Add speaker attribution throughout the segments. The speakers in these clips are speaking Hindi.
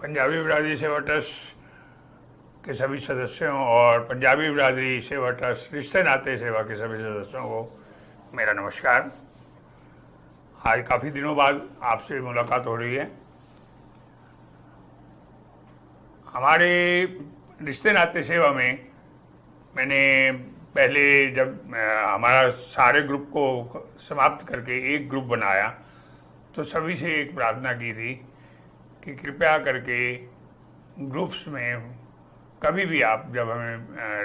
Speaker 1: पंजाबी बिरादरी सेवा ट्रस्ट के सभी सदस्यों और पंजाबी बिरादरी सेवा ट्रस्ट रिश्ते नाते सेवा के सभी सदस्यों को मेरा नमस्कार। आज काफ़ी दिनों बाद आपसे मुलाकात हो रही है। हमारे रिश्ते नाते सेवा में मैंने पहले जब हमारा सारे ग्रुप को समाप्त करके एक ग्रुप बनाया तो सभी से एक प्रार्थना की थी कि कृपया करके ग्रुप्स में कभी भी आप जब हमें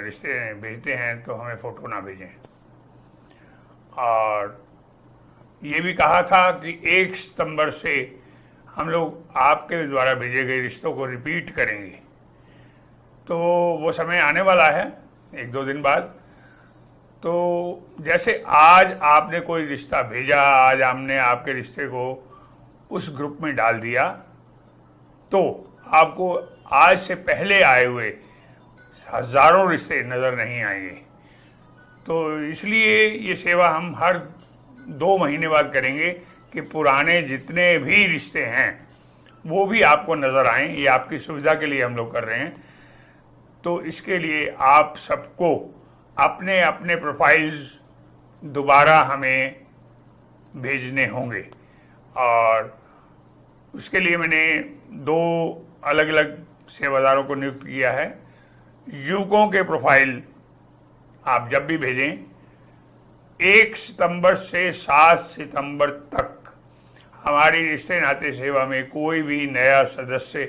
Speaker 1: रिश्ते भेजते हैं तो हमें फ़ोटो ना भेजें, और ये भी कहा था कि 1 सितंबर से हम लोग आपके द्वारा भेजे गए रिश्तों को रिपीट करेंगे। तो वो समय आने वाला है 1-2 दिन बाद। तो जैसे आज आपने कोई रिश्ता भेजा, आज हमने आपके रिश्ते को उस ग्रुप में डाल दिया, तो आपको आज से पहले आए हुए हज़ारों रिश्ते नज़र नहीं आएंगे। तो इसलिए ये सेवा हम हर 2 महीने बाद करेंगे कि पुराने जितने भी रिश्ते हैं वो भी आपको नज़र आएं। ये आपकी सुविधा के लिए हम लोग कर रहे हैं। तो इसके लिए आप सबको अपने अपने प्रोफाइल्स दोबारा हमें भेजने होंगे, और उसके लिए मैंने 2 अलग अलग सेवादारों को नियुक्त किया है। युवकों के प्रोफाइल आप जब भी भेजें 1 सितंबर से 7 सितंबर तक हमारी रिश्ते नाते सेवा में कोई भी नया सदस्य,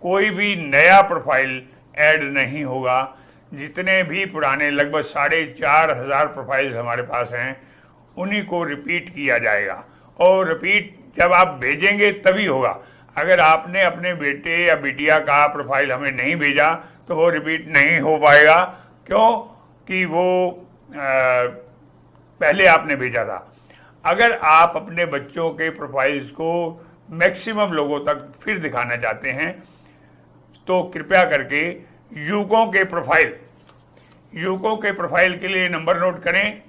Speaker 1: कोई भी नया प्रोफाइल ऐड नहीं होगा। जितने भी पुराने लगभग 4,500 प्रोफाइल्स हमारे पास हैं उन्हीं को रिपीट किया जाएगा, और रिपीट जब आप भेजेंगे तभी होगा। अगर आपने अपने बेटे या बिटिया का प्रोफाइल हमें नहीं भेजा तो वो रिपीट नहीं हो पाएगा, क्यों कि वो पहले आपने भेजा था। अगर आप अपने बच्चों के प्रोफाइल्स को मैक्सिमम लोगों तक फिर दिखाना चाहते हैं तो कृपया करके युवकों के प्रोफाइल के लिए नंबर नोट करें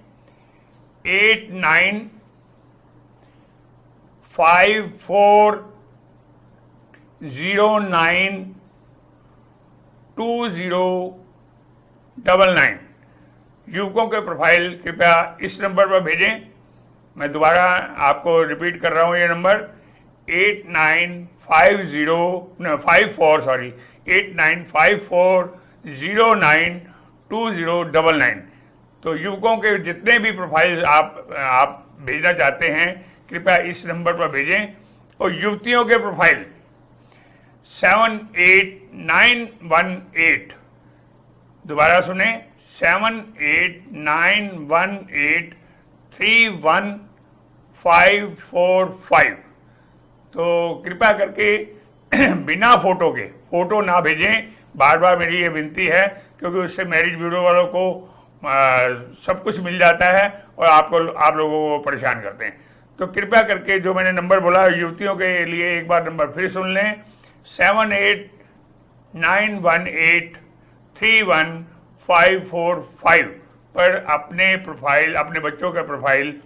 Speaker 1: 8954092099। युवकों के प्रोफाइल कृपया इस नंबर पर भेजें। मैं दोबारा आपको रिपीट कर रहा हूँ, ये नंबर 8954092099। तो युवकों के जितने भी प्रोफाइल्स आप भेजना चाहते हैं कृपया इस नंबर पर भेजें। और युवतियों के प्रोफाइल 78918, दोबारा सुने 78918315545। तो कृपया करके बिना फोटो ना भेजें। बार बार मेरी ये विनती है, क्योंकि उससे मैरिज ब्यूरो वालों को सब कुछ मिल जाता है और आप लोगों को परेशान करते हैं। तो कृपया करके जो मैंने नंबर बोला युवतियों के लिए एक बार नंबर फिर सुन लें 78918315545 पर अपने बच्चों का प्रोफाइल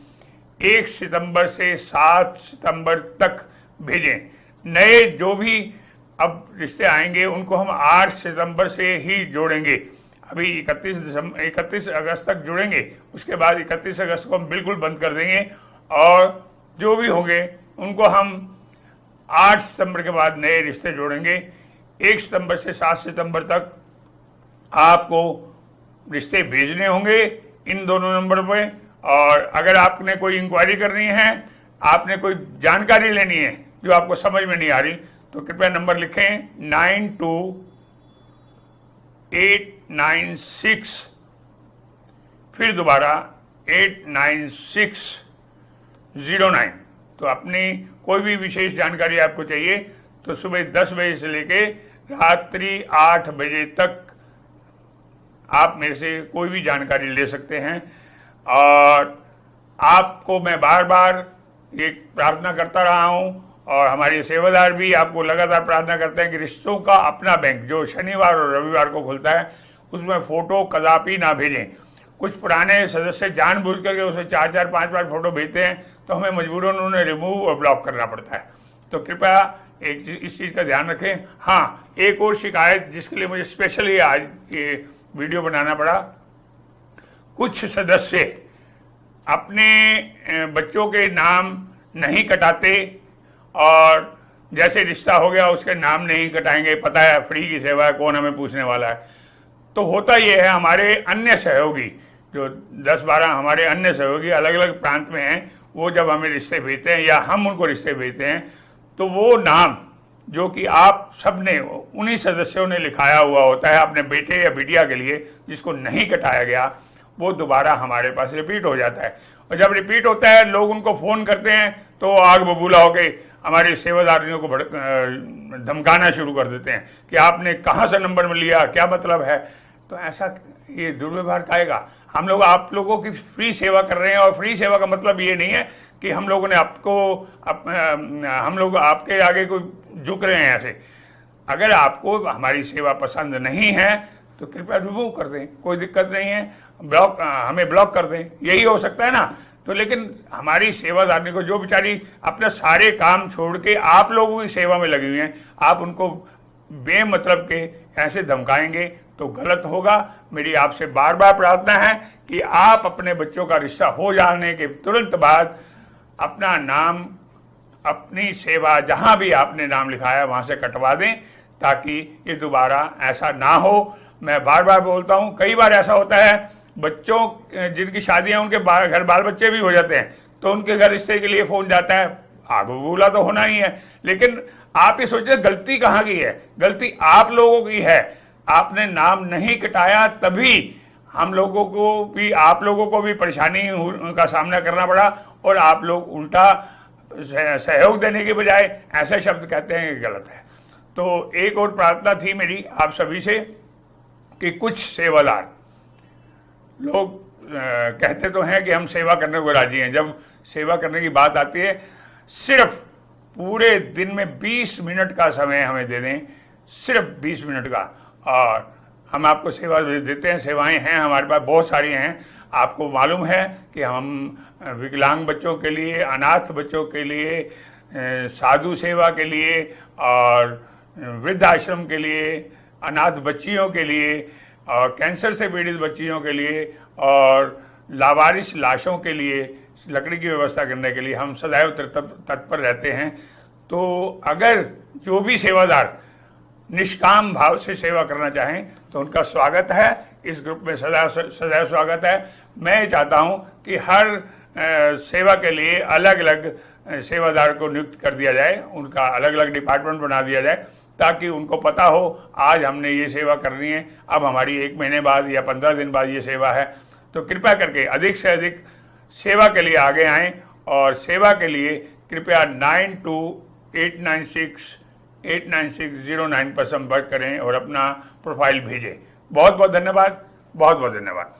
Speaker 1: 1 सितंबर से 7 सितंबर तक भेजें। नए जो भी अब रिश्ते आएंगे उनको हम 8 सितंबर से ही जोड़ेंगे। अभी 31 अगस्त तक जुड़ेंगे, उसके बाद 31 अगस्त को हम बिल्कुल बंद कर देंगे, और जो भी होंगे उनको हम 8 सितंबर के बाद नए रिश्ते जोड़ेंगे। 1 सितंबर से 7 सितंबर तक आपको रिश्ते भेजने होंगे इन दोनों नंबर पे। और अगर आपने कोई इंक्वायरी करनी है, आपने कोई जानकारी लेनी है जो आपको समझ में नहीं आ रही, तो कृपया नंबर लिखें 92896, फिर दोबारा 89609। तो अपनी कोई भी विशेष जानकारी आपको चाहिए तो सुबह 10 बजे से लेके रात्रि 8 बजे तक आप मेरे से कोई भी जानकारी ले सकते हैं। और आपको मैं बार बार ये प्रार्थना करता रहा हूँ, और हमारे सेवादार भी आपको लगातार प्रार्थना करते हैं कि रिश्तों का अपना बैंक जो शनिवार और रविवार को खुलता है उसमें फ़ोटो कदापि ना भेजें। कुछ पुराने सदस्य जानबूझ करके उसे 4-4, 5-5 फोटो भेजते हैं, तो हमें मजबूरन उन्हें रिमूव और ब्लॉक करना पड़ता है। तो कृपया इस चीज़ का ध्यान रखें। हाँ, एक और शिकायत जिसके लिए मुझे स्पेशली आज ये वीडियो बनाना पड़ा, कुछ सदस्य अपने बच्चों के नाम नहीं कटाते और जैसे रिश्ता हो गया उसके नाम नहीं कटाएंगे, पता है फ्री की सेवा है, कौन हमें पूछने वाला है। तो होता ये है, हमारे अन्य सहयोगी जो 10-12 हमारे अन्य सहयोगी अलग अलग प्रांत में हैं, वो जब हमें रिश्ते भेजते हैं या हम उनको रिश्ते भेजते हैं, तो वो नाम जो कि आप सब ने उन्हीं सदस्यों ने लिखाया हुआ होता है अपने बेटे या बिटिया के लिए, जिसको नहीं कटाया गया, वो दोबारा हमारे पास रिपीट हो जाता है। और जब रिपीट होता है, लोग उनको फ़ोन करते हैं तो आग बबूला होके हमारे सेवादारियों को धमकाना शुरू कर देते हैं कि आपने कहाँ से नंबर में लिया, क्या मतलब है। तो ऐसा ये दुर्व्यवहार खाएगा। हम लोग आप लोगों की फ्री सेवा कर रहे हैं, और फ्री सेवा का मतलब ये नहीं है कि हम लोगों ने हम लोग आपके आगे कोई झुक रहे हैं ऐसे। अगर आपको हमारी सेवा पसंद नहीं है तो कृपया रिमूव कर दें, कोई दिक्कत नहीं है, हमें ब्लॉक कर दें, यही हो सकता है ना। तो लेकिन हमारी सेवादारी को जो बेचारी अपने सारे काम छोड़ के आप लोगों की सेवा में लगी हुई हैं, आप उनको बेमतलब के ऐसे धमकाएंगे तो गलत होगा। मेरी आपसे बार बार प्रार्थना है कि आप अपने बच्चों का रिश्ता हो जाने के तुरंत बाद अपना नाम, अपनी सेवा जहां भी आपने नाम लिखाया वहां से कटवा दें, ताकि ये दोबारा ऐसा ना हो। मैं बार बार बोलता हूं, कई बार ऐसा होता है बच्चों जिनकी शादियां उनके घर बाल बच्चे भी हो जाते हैं, तो उनके घर रिश्ते के लिए फोन जाता है, आग बबूला तो होना ही है। लेकिन आप ये सोचिए गलती कहाँ की है? गलती आप लोगों की है। आपने नाम नहीं कटाया, तभी हम लोगों को भी, आप लोगों को भी परेशानी का सामना करना पड़ा, और आप लोग उल्टा सहयोग देने के बजाय ऐसे शब्द कहते हैं कि गलत है। तो एक और प्रार्थना थी मेरी आप सभी से कि कुछ सेवादार लोग कहते तो हैं कि हम सेवा करने को राजी हैं, जब सेवा करने की बात आती है सिर्फ पूरे दिन में 20 मिनट का समय हमें दे दें, सिर्फ 20 मिनट का, और हम आपको सेवा देते हैं। सेवाएं हैं हमारे पास बहुत सारी हैं। आपको मालूम है कि हम विकलांग बच्चों के लिए, अनाथ बच्चों के लिए, साधु सेवा के लिए, और वृद्धाश्रम के लिए, अनाथ बच्चियों के लिए, और कैंसर से पीड़ित बच्चियों के लिए, और लावारिस लाशों के लिए लकड़ी की व्यवस्था करने के लिए हम सदैव तत्पर रहते हैं। तो अगर जो भी सेवादार निष्काम भाव से सेवा करना चाहें तो उनका स्वागत है, इस ग्रुप में सदैव स्वागत है। मैं चाहता हूं कि हर सेवा के लिए अलग अलग सेवादार को नियुक्त कर दिया जाए, उनका अलग अलग डिपार्टमेंट बना दिया जाए, ताकि उनको पता हो आज हमने ये सेवा करनी है, अब हमारी 1 महीने बाद या 15 दिन बाद ये सेवा है। तो कृपया करके अधिक से अधिक सेवा के लिए आगे आएं, और सेवा के लिए कृपया 9289689609 पर संपर्क करें और अपना प्रोफाइल भेजें। बहुत बहुत धन्यवाद, बहुत बहुत धन्यवाद।